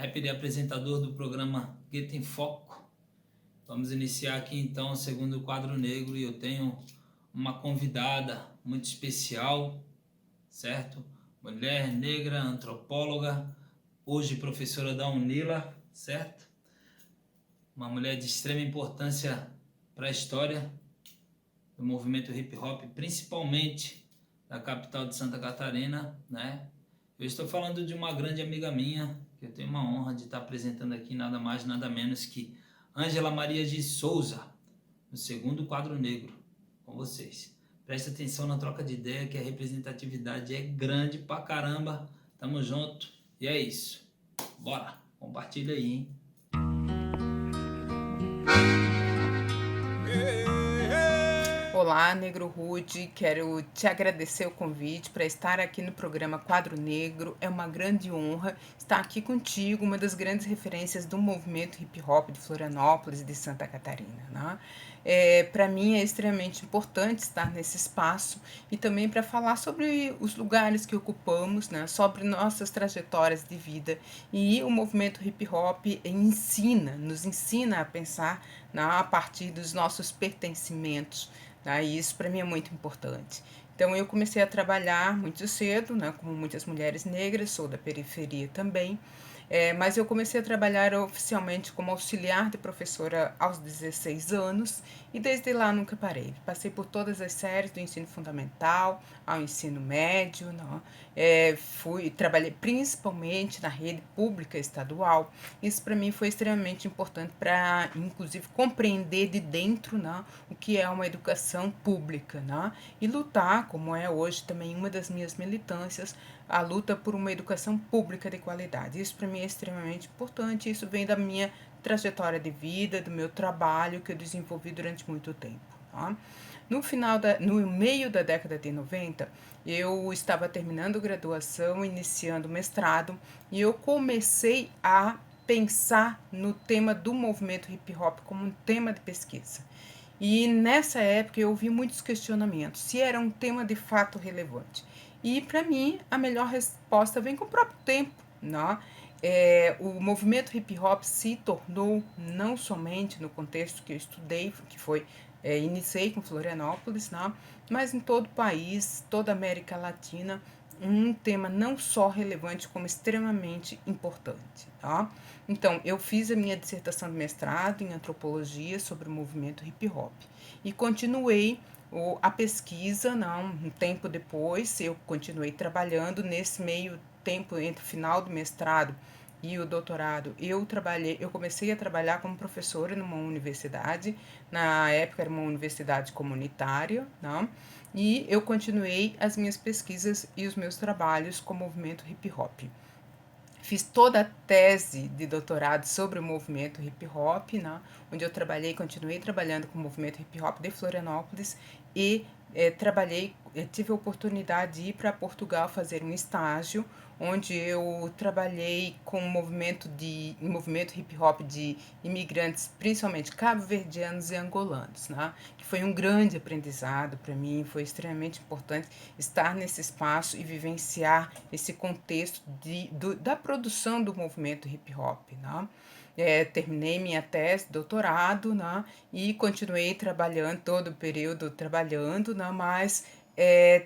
rapper e apresentador do programa Gueto em Foco. Vamos iniciar aqui então o segundo quadro negro e eu tenho uma convidada muito especial, certo? Mulher negra, antropóloga, hoje professora da UNILA, certo? Uma mulher de extrema importância para a história do movimento hip hop, principalmente da capital de Santa Catarina, né? Eu estou falando de uma grande amiga minha, que eu tenho uma honra de estar apresentando aqui, nada mais, nada menos que Ângela Maria de Souza, no segundo quadro negro, com vocês. Preste atenção na troca de ideia, que a representatividade é grande pra caramba. Tamo junto. E é isso. Bora, compartilha aí, hein? Olá, Negro Rude, quero te agradecer o convite para estar aqui no programa Quadro Negro. É uma grande honra estar aqui contigo, uma das grandes referências do movimento hip hop de Florianópolis e de Santa Catarina, né? Para mim é extremamente importante estar nesse espaço e também para falar sobre os lugares que ocupamos, né? Sobre nossas trajetórias de vida. E o movimento hip hop nos ensina a pensar, né, a partir dos nossos pertencimentos. E isso para mim é muito importante. Então eu comecei a trabalhar muito cedo, né, como muitas mulheres negras, sou da periferia também, mas eu comecei a trabalhar oficialmente como auxiliar de professora aos 16 anos e desde lá nunca parei. Passei por todas as séries do ensino fundamental ao ensino médio, né? Trabalhei principalmente na rede pública estadual. Isso para mim foi extremamente importante para, inclusive, compreender de dentro, né, o que é uma educação pública, né, e lutar, como é hoje também uma das minhas militâncias, a luta por uma educação pública de qualidade. Isso para mim é extremamente importante, isso vem da minha trajetória de vida, do meu trabalho que eu desenvolvi durante muito tempo. Tá? No meio da década de 90, eu estava terminando graduação, iniciando mestrado, e eu comecei a pensar no tema do movimento hip hop como um tema de pesquisa. E nessa época eu ouvi muitos questionamentos se era um tema de fato relevante. E para mim a melhor resposta vem com o próprio tempo, né? O movimento hip hop se tornou não somente no contexto que eu estudei, que foi iniciei com Florianópolis, né? Mas em todo o país, toda a América Latina, um tema não só relevante como extremamente importante, tá? Então, eu fiz a minha dissertação de mestrado em antropologia sobre o movimento hip hop e continuei a pesquisa, não, um tempo depois, eu continuei trabalhando nesse meio tempo entre o final do mestrado e o doutorado. Eu comecei a trabalhar como professora numa universidade, na época era uma universidade comunitária, não? E eu continuei as minhas pesquisas e os meus trabalhos com o movimento hip hop. Fiz toda a tese de doutorado sobre o movimento hip hop, né, onde eu continuei trabalhando com o movimento hip hop de Florianópolis e tive a oportunidade de ir para Portugal fazer um estágio, onde eu trabalhei com um movimento hip hop de imigrantes, principalmente cabo-verdianos e angolanos, né, que foi um grande aprendizado para mim, foi extremamente importante estar nesse espaço e vivenciar esse contexto da produção do movimento hip hop, né? Terminei minha tese, doutorado, né? E continuei trabalhando todo o período trabalhando, né? Mas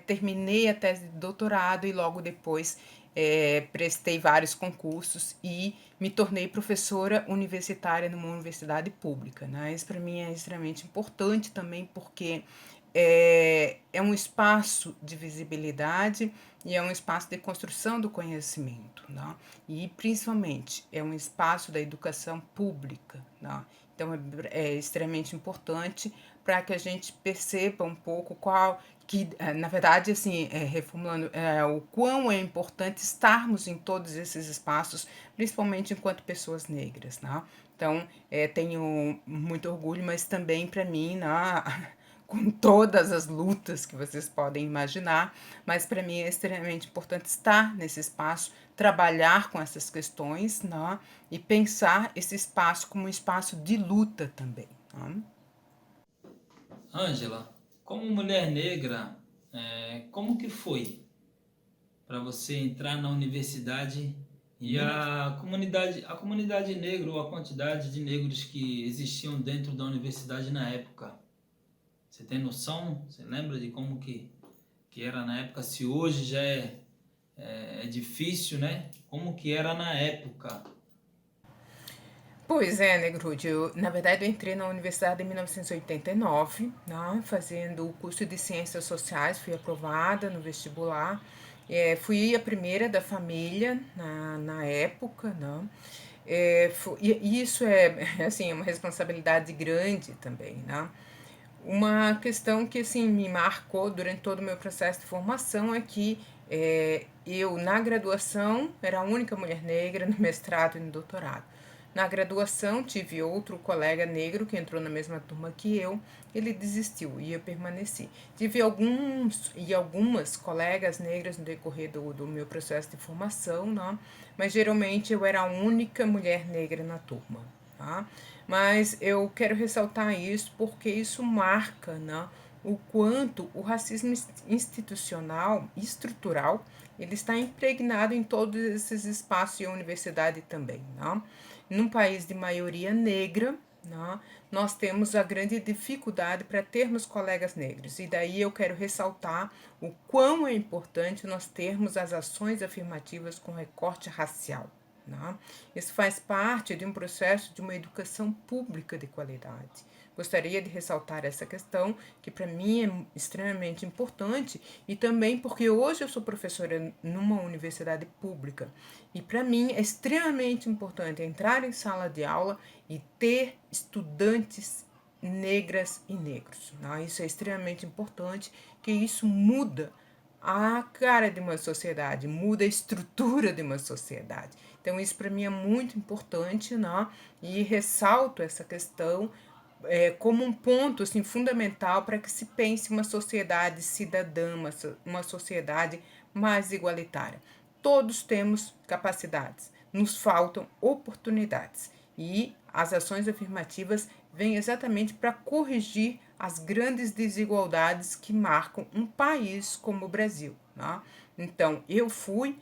terminei a tese de doutorado e logo depois prestei vários concursos e me tornei professora universitária numa universidade pública, né? Isso para mim é extremamente importante também porque é um espaço de visibilidade e é um espaço de construção do conhecimento, né? E principalmente é um espaço da educação pública, né? Então é extremamente importante para que a gente perceba um pouco na verdade, assim, reformulando, o quão é importante estarmos em todos esses espaços, principalmente enquanto pessoas negras, né? Então, tenho muito orgulho, mas também para mim, né, com todas as lutas que vocês podem imaginar, mas para mim é extremamente importante estar nesse espaço, trabalhar com essas questões, né, e pensar esse espaço como um espaço de luta também. Né? Ângela, como mulher negra, como que foi para você entrar na universidade E a comunidade negra, ou a quantidade de negros que existiam dentro da universidade na época, você tem noção? Você lembra de como que era na época? Se hoje já é difícil, né? Como que era na época? Pois é, Negrude, na verdade eu entrei na universidade em 1989, né, fazendo o curso de Ciências Sociais, fui aprovada no vestibular, fui a primeira da família na época, né, e isso é, assim, uma responsabilidade grande também, né. Uma questão que assim me marcou durante todo o meu processo de formação é que eu, na graduação, era a única mulher negra no mestrado e no doutorado. Na graduação, tive outro colega negro que entrou na mesma turma que eu, ele desistiu e eu permaneci. Tive algumas colegas negras no decorrer do meu processo de formação, né? Mas geralmente eu era a única mulher negra na turma. Tá? Mas eu quero ressaltar isso porque isso marca, né, o quanto o racismo institucional, estrutural, ele está impregnado em todos esses espaços e a universidade também. Né? Num país de maioria negra, né, nós temos a grande dificuldade para termos colegas negros. E daí eu quero ressaltar o quão é importante nós termos as ações afirmativas com recorte racial. Né? Isso faz parte de um processo de uma educação pública de qualidade. Gostaria de ressaltar essa questão, que para mim é extremamente importante, e também porque hoje eu sou professora numa universidade pública, e para mim é extremamente importante entrar em sala de aula e ter estudantes negras e negros. Né? Isso é extremamente importante, que isso muda a cara de uma sociedade, muda a estrutura de uma sociedade. Então, isso para mim é muito importante, né? E ressalto essa questão como um ponto assim, fundamental para que se pense uma sociedade cidadã, uma sociedade mais igualitária. Todos temos capacidades, nos faltam oportunidades e as ações afirmativas vêm exatamente para corrigir as grandes desigualdades que marcam um país como o Brasil. Né? Então, eu fui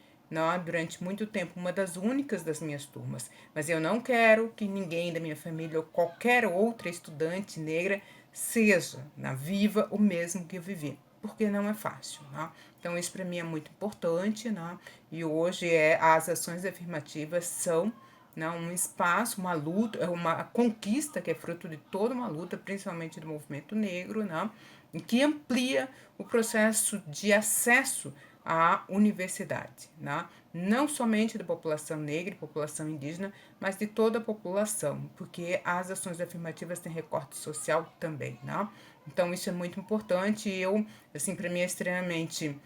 durante muito tempo uma das únicas das minhas turmas, mas eu não quero que ninguém da minha família ou qualquer outra estudante negra seja viva o mesmo que eu vivi, porque não é fácil. Né? Então isso para mim é muito importante, né? E hoje as ações afirmativas são um espaço, uma luta, uma conquista que é fruto de toda uma luta, principalmente do movimento negro, né? E que amplia o processo de acesso à universidade, né? Não somente da população negra e população indígena, mas de toda a população, porque as ações afirmativas têm recorte social também, né? Então isso é muito importante e eu, assim, para mim é extremamente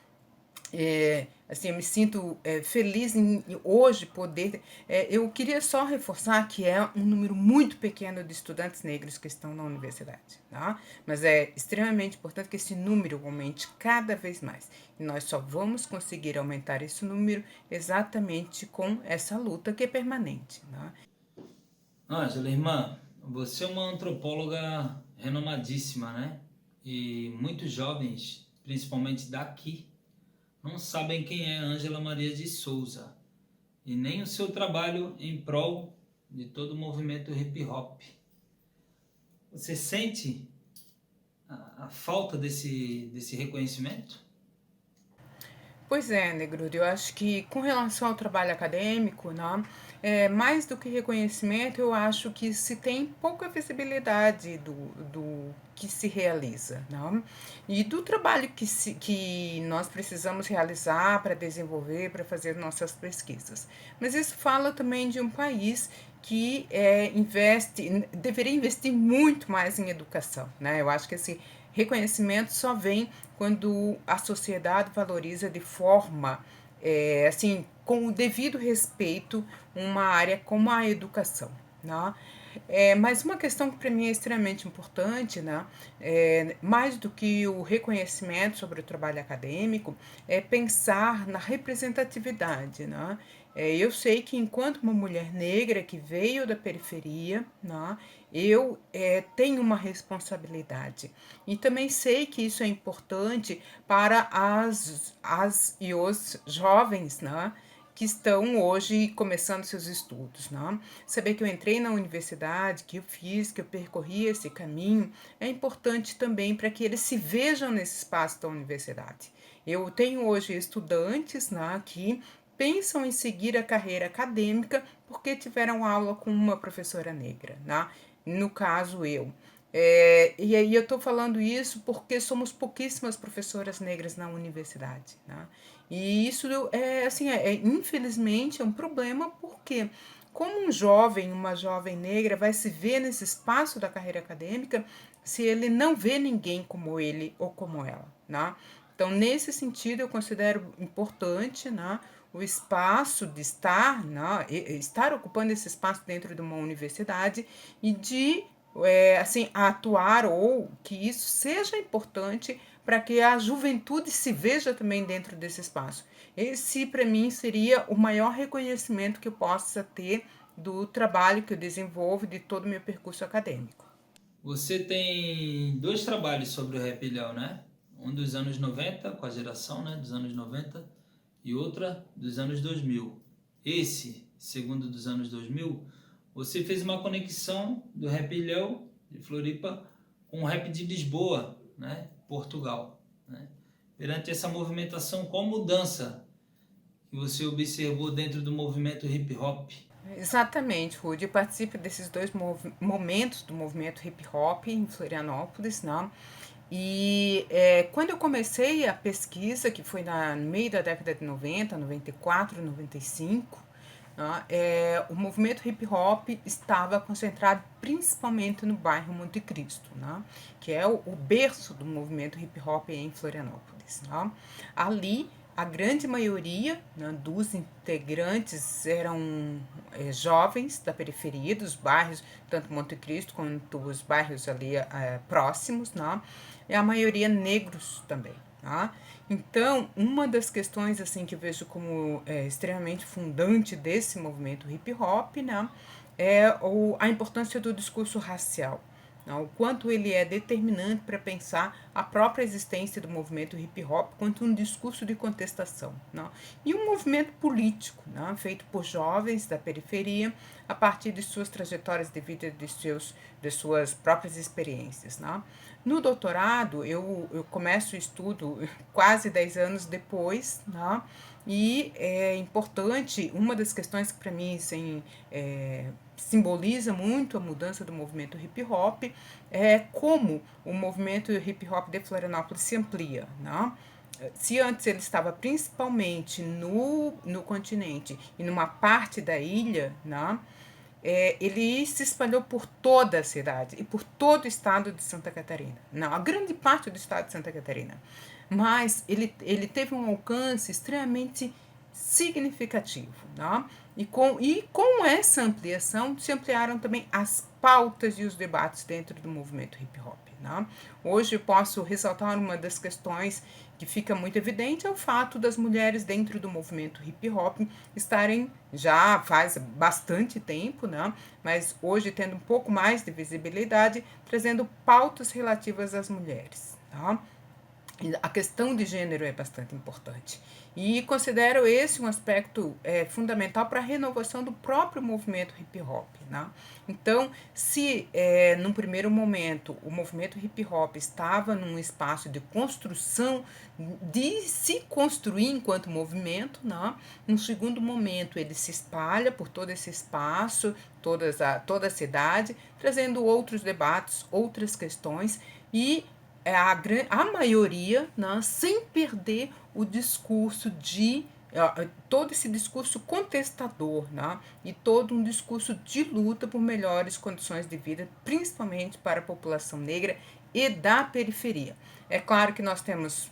assim, eu me sinto feliz em hoje poder. Eu queria só reforçar que é um número muito pequeno de estudantes negros que estão na universidade, tá? Mas é extremamente importante que esse número aumente cada vez mais. E nós só vamos conseguir aumentar esse número exatamente com essa luta que é permanente. Tá? Ângela, irmã, você é uma antropóloga renomadíssima, né? E muitos jovens, principalmente daqui, não sabem quem é Ângela Maria de Souza e nem o seu trabalho em prol de todo o movimento hip hop. Você sente a falta desse reconhecimento? Pois é, Negrudo, eu acho que com relação ao trabalho acadêmico, né, mais do que reconhecimento, eu acho que se tem pouca visibilidade do que se realiza, né, e do trabalho que nós precisamos realizar para desenvolver, para fazer nossas pesquisas. Mas isso fala também de um país que deveria investir muito mais em educação, né? Eu acho que esse reconhecimento só vem quando a sociedade valoriza de forma, assim, com o devido respeito, uma área como a educação. Né? Mas uma questão que para mim é extremamente importante, né, mais do que o reconhecimento sobre o trabalho acadêmico, é pensar na representatividade. Né? Eu sei que enquanto uma mulher negra que veio da periferia, né, eu tenho uma responsabilidade. E também sei que isso é importante para as e os jovens, né? que estão hoje começando seus estudos, né? Saber que eu entrei na universidade, que eu fiz, que eu percorri esse caminho, é importante também para que eles se vejam nesse espaço da universidade. Eu tenho hoje estudantes, né, que pensam em seguir a carreira acadêmica porque tiveram aula com uma professora negra, né? No caso, eu. E aí eu estou falando isso porque somos pouquíssimas professoras negras na universidade, né? E isso assim, infelizmente é um problema porque como um jovem, uma jovem negra vai se ver nesse espaço da carreira acadêmica se ele não vê ninguém como ele ou como ela, né? Então, nesse sentido, eu considero importante, né, o espaço de estar, né, estar ocupando esse espaço dentro de uma universidade e de assim, atuar ou que isso seja importante para que a juventude se veja também dentro desse espaço. Esse, para mim, seria o maior reconhecimento que eu possa ter do trabalho que eu desenvolvo, de todo o meu percurso acadêmico. Você tem dois trabalhos sobre o Rap Léo, né? Um dos anos 90, com a geração, né, dos anos 90, e outra dos anos 2000. Esse, segundo dos anos 2000, você fez uma conexão do Rap Léo de Floripa com o rap de Lisboa, né, Portugal, né? Perante essa movimentação, qual mudança que você observou dentro do movimento hip hop? Exatamente, Rudy. Eu participo desses dois momentos do movimento hip hop em Florianópolis, né? E quando eu comecei a pesquisa, que foi no meio da década de 90, 94, 95, né, o movimento hip hop estava concentrado principalmente no bairro Monte Cristo, né, que é o berço do movimento hip hop em Florianópolis. Né. Ali, a grande maioria, né, dos integrantes eram jovens da periferia, dos bairros, tanto Monte Cristo quanto os bairros ali próximos, né, e a maioria negros também. Tá? Então, uma das questões assim que eu vejo como extremamente fundante desse movimento hip hop, né, é a importância do discurso racial, né, o quanto ele é determinante para pensar a própria existência do movimento hip hop quanto um discurso de contestação, né, e um movimento político, né, feito por jovens da periferia a partir de suas trajetórias de vida, de suas próprias experiências. Né. No doutorado, eu começo o estudo quase 10 anos depois, né? E é importante, uma das questões que para mim assim, simboliza muito a mudança do movimento hip hop é como o movimento hip hop de Florianópolis se amplia, né? Se antes ele estava principalmente no continente e numa parte da ilha, né? Ele se espalhou por toda a cidade e por todo o estado de Santa Catarina. Não, a grande parte do estado de Santa Catarina. Mas ele teve um alcance extremamente significativo. Né? E com essa ampliação, se ampliaram também as pautas e os debates dentro do movimento hip hop. Né? Hoje eu posso ressaltar uma das questões que fica muito evidente é o fato das mulheres dentro do movimento hip hop estarem já faz bastante tempo, né? Mas hoje tendo um pouco mais de visibilidade, trazendo pautas relativas às mulheres. Tá? A questão de gênero é bastante importante. E considero esse um aspecto fundamental para a renovação do próprio movimento hip hop. Né? Então, se num primeiro momento o movimento hip hop estava num espaço de construção, de se construir enquanto movimento, né? Num segundo momento ele se espalha por todo esse espaço, toda a cidade, trazendo outros debates, outras questões e a maioria, né, sem perder o discurso de todo esse discurso contestador, né, e todo um discurso de luta por melhores condições de vida, principalmente para a população negra e da periferia. É claro que nós temos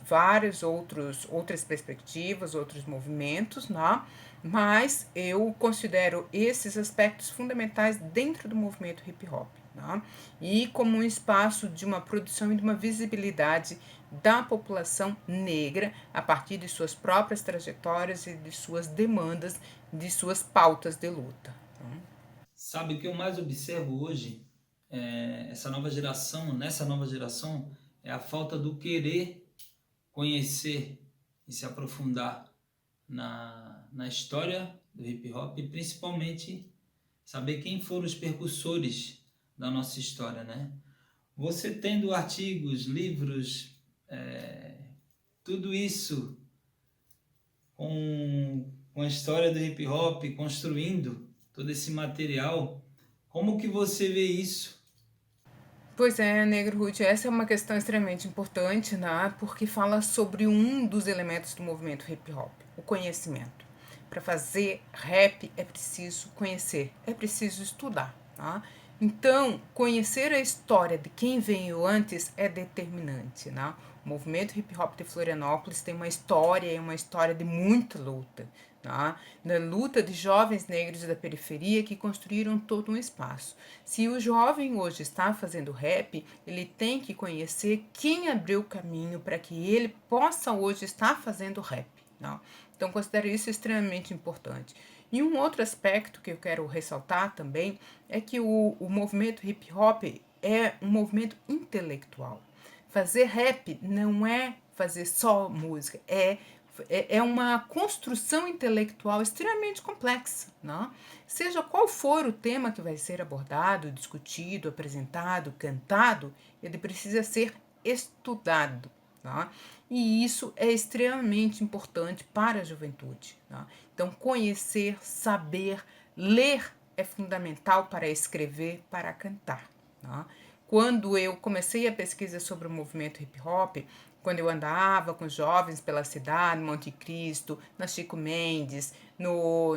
outras perspectivas, outros movimentos, né, mas eu considero esses aspectos fundamentais dentro do movimento hip hop. Né? E como um espaço de uma produção e de uma visibilidade da população negra a partir de suas próprias trajetórias e de suas demandas, de suas pautas de luta. Sabe o que eu mais observo hoje? Nessa nova geração, é a falta do querer conhecer e se aprofundar na história do hip hop e principalmente saber quem foram os percussores da nossa história, né? Você tendo artigos, livros, tudo isso com a história do hip hop, construindo todo esse material, como que você vê isso? Pois é, Negro Ruth, essa é uma questão extremamente importante, né? Porque fala sobre um dos elementos do movimento hip hop, o conhecimento. Para fazer rap é preciso conhecer, é preciso estudar, tá? Então, conhecer a história de quem veio antes é determinante, né? O movimento hip hop de Florianópolis tem uma história de muita luta, tá? Da luta de jovens negros da periferia que construíram todo um espaço. Se o jovem hoje está fazendo rap, ele tem que conhecer quem abriu o caminho para que ele possa hoje estar fazendo rap, tá? Então, considero isso extremamente importante. E um outro aspecto que eu quero ressaltar também é que o movimento hip hop é um movimento intelectual. Fazer rap não é fazer só música, é uma construção intelectual extremamente complexa, né? Seja qual for o tema que vai ser abordado, discutido, apresentado, cantado, ele precisa ser estudado, tá? E isso é extremamente importante para a juventude, tá? Então, conhecer, saber, ler é fundamental para escrever, para cantar, tá? Quando eu comecei a pesquisa sobre o movimento hip hop, quando eu andava com jovens pela cidade, Monte Cristo, na Chico Mendes, no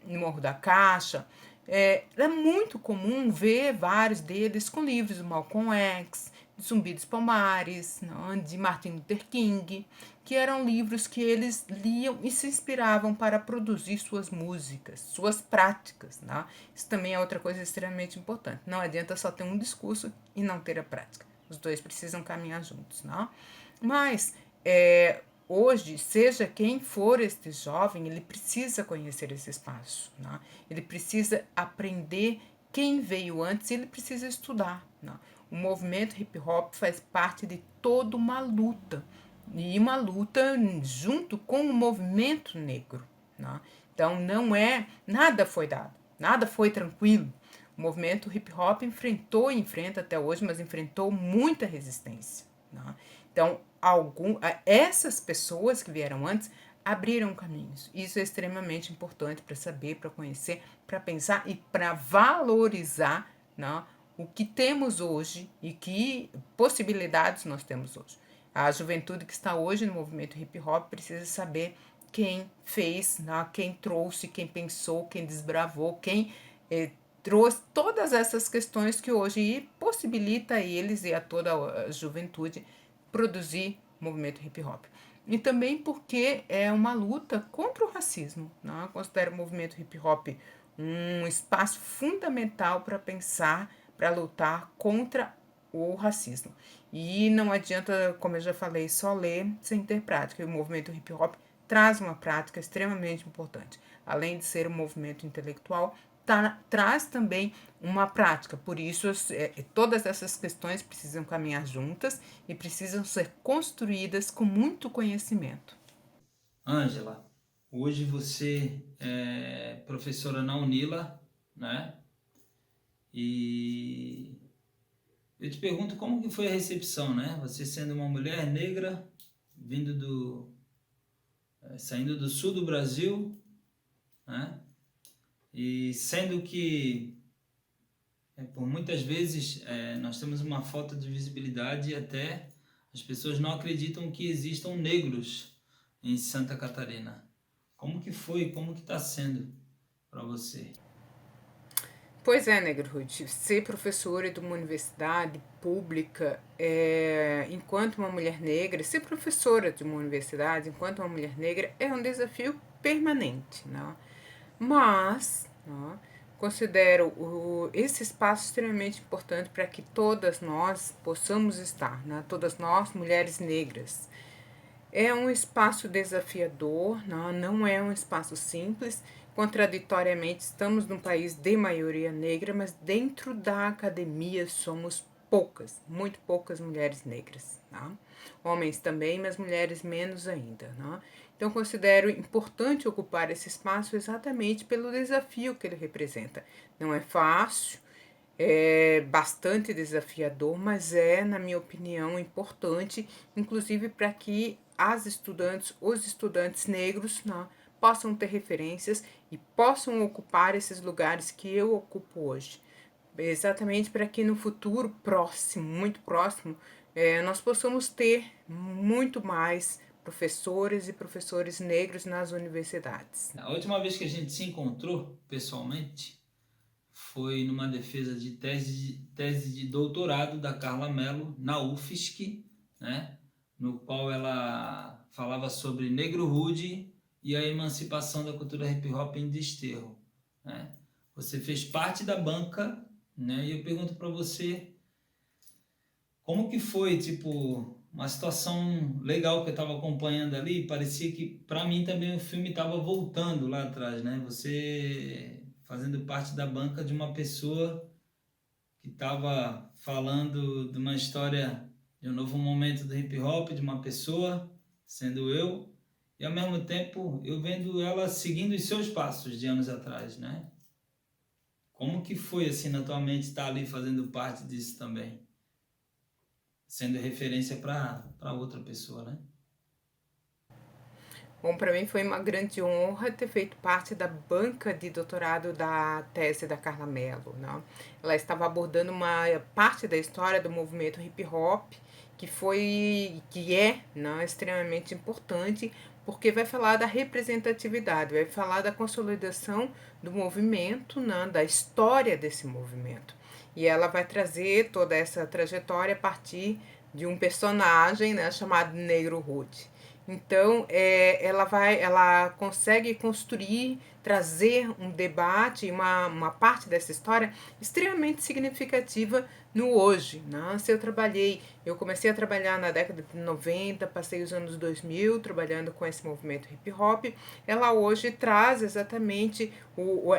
Morro da Caixa, era muito comum ver vários deles com livros do Malcolm X, de Zumbi dos Palmares, não, de Martin Luther King, que eram livros que eles liam e se inspiravam para produzir suas músicas, suas práticas. Né? Isso também é outra coisa extremamente importante. Não adianta só ter um discurso e não ter a prática. Os dois precisam caminhar juntos. Não? Mas hoje, seja quem for este jovem, ele precisa conhecer esse espaço. Né? Ele precisa aprender quem veio antes e ele precisa estudar. Né? O movimento hip hop faz parte de toda uma luta. E uma luta junto com o movimento negro. Né? Então, nada foi dado, nada foi tranquilo. O movimento hip hop enfrentou e enfrenta até hoje, mas enfrentou muita resistência. Né? Então, essas pessoas que vieram antes abriram caminhos. Isso é extremamente importante para saber, para conhecer, para pensar e para valorizar, né, o que temos hoje e que possibilidades nós temos hoje. A juventude que está hoje no movimento hip hop precisa saber quem fez, né, quem trouxe, quem pensou, quem desbravou, quem trouxe todas essas questões que hoje possibilita a eles e a toda a juventude produzir movimento hip hop. E também porque é uma luta contra o racismo. Né? Eu considero o movimento hip hop um espaço fundamental para pensar, para lutar contra o racismo. E não adianta, como eu já falei, só ler sem ter prática. E o movimento hip hop traz uma prática extremamente importante. Além de ser um movimento intelectual, traz também uma prática. Por isso, todas essas questões precisam caminhar juntas e precisam ser construídas com muito conhecimento. Ângela, hoje você é professora na Unila, né? E eu te pergunto como que foi a recepção, né? Você sendo uma mulher negra, saindo do sul do Brasil, né? E sendo que por muitas vezes nós temos uma falta de visibilidade e até as pessoas não acreditam que existam negros em Santa Catarina. Como que foi, como que está sendo para você? Pois é, Negro Ruth, ser professora de uma universidade pública enquanto uma mulher negra, ser professora de uma universidade enquanto uma mulher negra é um desafio permanente, né? Mas considero esse espaço extremamente importante para que todas nós possamos estar, né? Todas nós, mulheres negras. É um espaço desafiador, não é um espaço simples. Contraditoriamente, estamos num país de maioria negra, mas dentro da academia somos poucas, muito poucas mulheres negras, tá? Homens também, mas mulheres menos ainda, né? Então, considero importante ocupar esse espaço exatamente pelo desafio que ele representa. Não é fácil, é bastante desafiador, mas é, na minha opinião, importante, inclusive para que os estudantes negros, né, possam ter referências e possam ocupar esses lugares que eu ocupo hoje. Exatamente para que no futuro próximo, muito próximo, nós possamos ter muito mais professores e professores negros nas universidades. A última vez que a gente se encontrou pessoalmente foi numa defesa de tese de doutorado da Carla Mello na UFSC, né? No qual ela falava sobre negro rude e a emancipação da cultura hip hop em Desterro, né? Você fez parte da banca, né? E eu pergunto para você como que foi, tipo, uma situação legal que eu estava acompanhando ali, parecia que para mim também o filme estava voltando lá atrás, né? Você fazendo parte da banca de uma pessoa que estava falando de uma história de um novo momento do hip hop, de uma pessoa, sendo eu, e ao mesmo tempo eu vendo ela seguindo os seus passos de anos atrás, né? Como que foi assim na tua mente estar ali fazendo parte disso também? Sendo referência para outra pessoa, né? Bom, para mim foi uma grande honra ter feito parte da banca de doutorado da tese da Carla Mello, né? Ela estava abordando uma parte da história do movimento hip hop que é, né, extremamente importante, porque vai falar da representatividade, vai falar da consolidação do movimento, né, da história desse movimento. E ela vai trazer toda essa trajetória a partir de um personagem, né, chamado Negro Hood. Então, ela consegue construir, trazer um debate, uma parte dessa história extremamente significativa no hoje, né? Eu comecei a trabalhar na década de 90, passei os anos 2000 trabalhando com esse movimento hip hop. Ela hoje traz exatamente,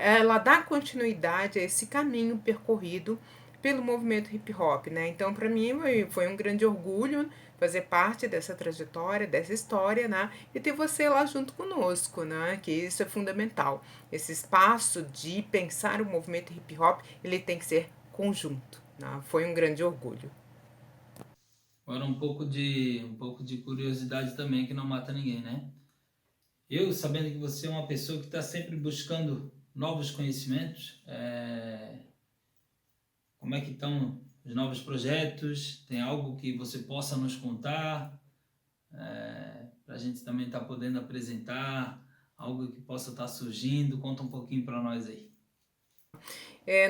ela dá continuidade a esse caminho percorrido pelo movimento hip hop, né? Então, para mim, foi um grande orgulho fazer parte dessa trajetória, dessa história, né? E ter você lá junto conosco, né? Que isso é fundamental. Esse espaço de pensar o movimento hip hop, ele tem que ser conjunto, né? Foi um grande orgulho. Agora um pouco de curiosidade também que não mata ninguém, né? Eu, sabendo que você é uma pessoa que está sempre buscando novos conhecimentos, como é que estão os novos projetos? Tem algo que você possa nos contar? Para a gente também estar podendo apresentar algo que possa estar surgindo? Conta um pouquinho para nós aí.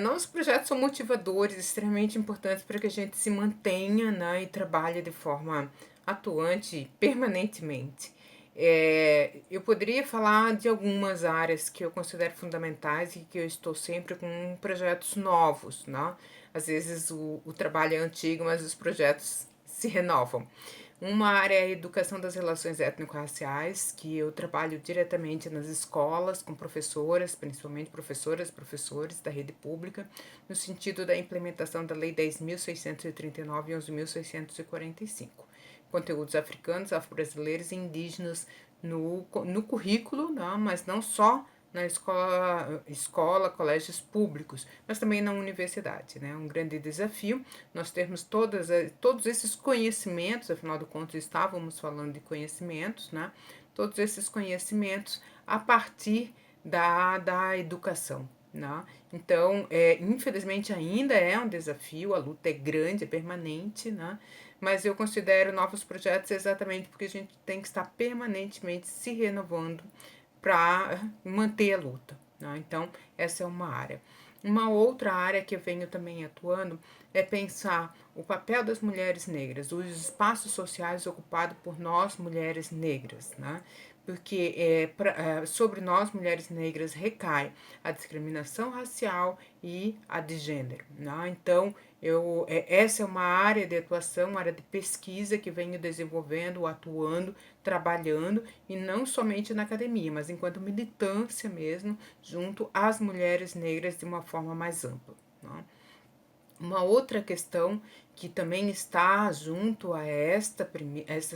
Nossos projetos são motivadores, extremamente importantes para que a gente se mantenha, né, e trabalhe de forma atuante permanentemente. Eu poderia falar de algumas áreas que eu considero fundamentais e que eu estou sempre com projetos novos, né? Às vezes o trabalho é antigo, mas os projetos se renovam. Uma área é a educação das relações étnico-raciais, que eu trabalho diretamente nas escolas com professoras, principalmente professoras e professores da rede pública, no sentido da implementação da Lei 10.639 e 11.645. Conteúdos africanos, afro-brasileiros e indígenas no currículo, não, mas não só na escola, colégios públicos, mas também na universidade, né? Um grande desafio nós termos todos esses conhecimentos, afinal de contas estávamos falando de conhecimentos, né? Todos esses conhecimentos a partir da educação. Né? Então, infelizmente ainda é um desafio, a luta é grande, é permanente, né? Mas eu considero novos projetos exatamente porque a gente tem que estar permanentemente se renovando para manter a luta. Né? Então, essa é uma área. Uma outra área que eu venho também atuando é pensar o papel das mulheres negras, os espaços sociais ocupados por nós, mulheres negras, né? Porque sobre nós, mulheres negras, recai a discriminação racial e a de gênero. Né? Então, essa é uma área de atuação, uma área de pesquisa que venho desenvolvendo, atuando, trabalhando, e não somente na academia, mas enquanto militância mesmo, junto às mulheres negras de uma forma mais ampla. Né? Uma outra questão que também está junto a esta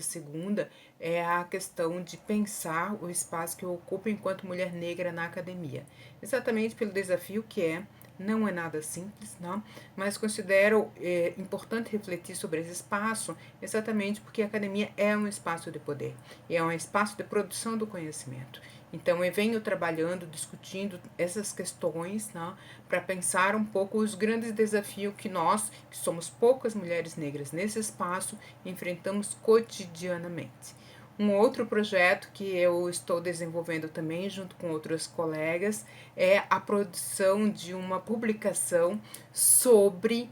segunda é a questão de pensar o espaço que eu ocupo enquanto mulher negra na academia. Exatamente pelo desafio que não é nada simples, não, mas considero importante refletir sobre esse espaço exatamente porque a academia é um espaço de poder, é um espaço de produção do conhecimento. Então, eu venho trabalhando, discutindo essas questões, né, para pensar um pouco os grandes desafios que nós, que somos poucas mulheres negras nesse espaço, enfrentamos cotidianamente. Um outro projeto que eu estou desenvolvendo também, junto com outros colegas, é a produção de uma publicação sobre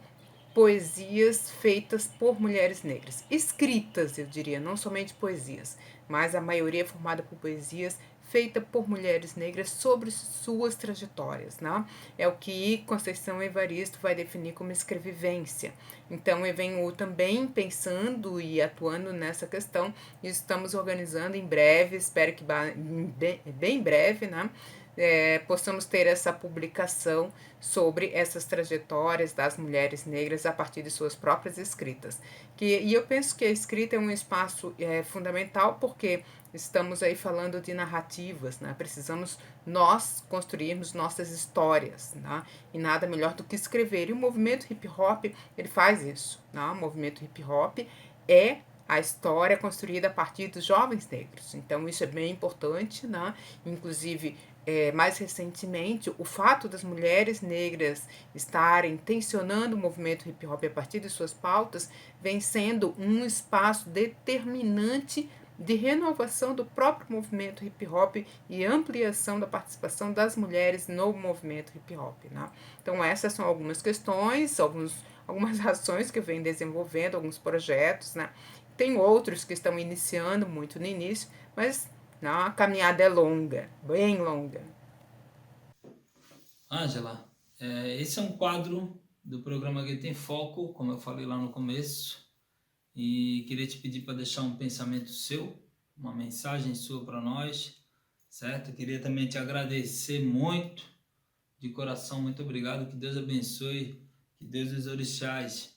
poesias feitas por mulheres negras, escritas, eu diria, não somente poesias, mas a maioria é formada por poesias feita por mulheres negras sobre suas trajetórias, né? É o que Conceição Evaristo vai definir como escrevivência. Então, eu venho também pensando e atuando nessa questão e estamos organizando em breve, espero que bem breve, né? Possamos ter essa publicação sobre essas trajetórias das mulheres negras a partir de suas próprias escritas. E eu penso que a escrita é um espaço fundamental porque estamos aí falando de narrativas, né? Precisamos nós construirmos nossas histórias, né? E nada melhor do que escrever. E o movimento hip hop, ele faz isso, né? O movimento hip hop é a história construída a partir dos jovens negros. Então, isso é bem importante, né? Inclusive, mais recentemente, o fato das mulheres negras estarem tensionando o movimento hip hop a partir de suas pautas vem sendo um espaço determinante de renovação do próprio movimento hip hop e ampliação da participação das mulheres no movimento hip hop, né? Então essas são algumas questões, algumas ações que eu venho desenvolvendo, alguns projetos, né? Tem outros que estão iniciando muito no início, mas não, a caminhada é longa, bem longa. Ângela, esse é um quadro do programa que tem foco, como eu falei lá no começo, e queria te pedir para deixar um pensamento seu, uma mensagem sua para nós, certo? Queria também te agradecer muito, de coração, muito obrigado, que Deus abençoe, que Deus dos orixás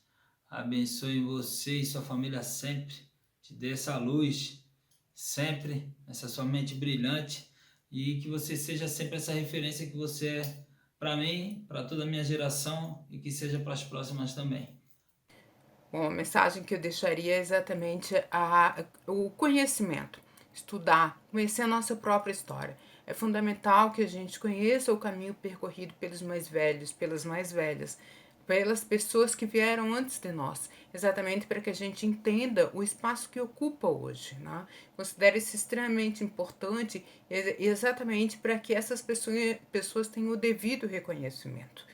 abençoe você e sua família sempre, te dê essa luz, sempre, essa sua mente brilhante, e que você seja sempre essa referência que você é para mim, para toda a minha geração e que seja para as próximas também. Bom, a mensagem que eu deixaria é exatamente o conhecimento, estudar, conhecer a nossa própria história. É fundamental que a gente conheça o caminho percorrido pelos mais velhos, pelas mais velhas, pelas pessoas que vieram antes de nós, exatamente para que a gente entenda o espaço que ocupa hoje, né? Considero isso extremamente importante, exatamente para que essas pessoas tenham o devido reconhecimento.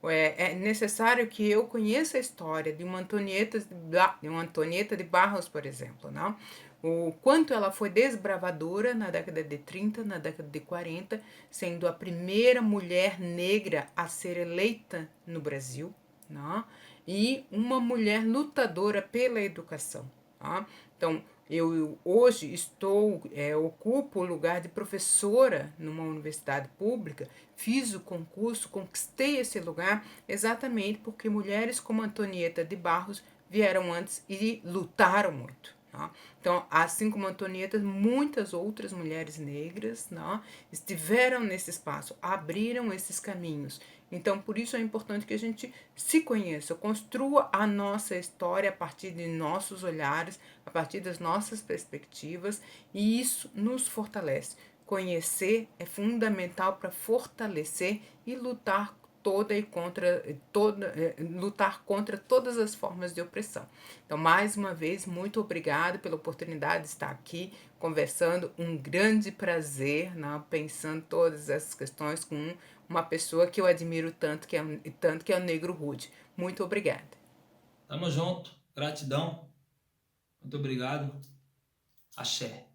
É necessário que eu conheça a história de uma Antonieta de Barros, por exemplo, não? O quanto ela foi desbravadora na década de 30, na década de 40, sendo a primeira mulher negra a ser eleita no Brasil, não? E uma mulher lutadora pela educação. Tá? Então, eu hoje ocupo o lugar de professora numa universidade pública, fiz o concurso, conquistei esse lugar exatamente porque mulheres como Antonieta de Barros vieram antes e lutaram muito. Tá? Então, assim como Antonieta, muitas outras mulheres negras, né, estiveram nesse espaço, abriram esses caminhos. Então, por isso é importante que a gente se conheça, construa a nossa história a partir de nossos olhares, a partir das nossas perspectivas, e isso nos fortalece. Conhecer é fundamental para fortalecer e lutar lutar contra todas as formas de opressão. Então, mais uma vez, muito obrigado pela oportunidade de estar aqui conversando. Um grande prazer, né, pensando todas essas questões com uma pessoa que eu admiro tanto, que é o Negro Rude. Muito obrigada. Tamo junto, gratidão, muito obrigado, axé.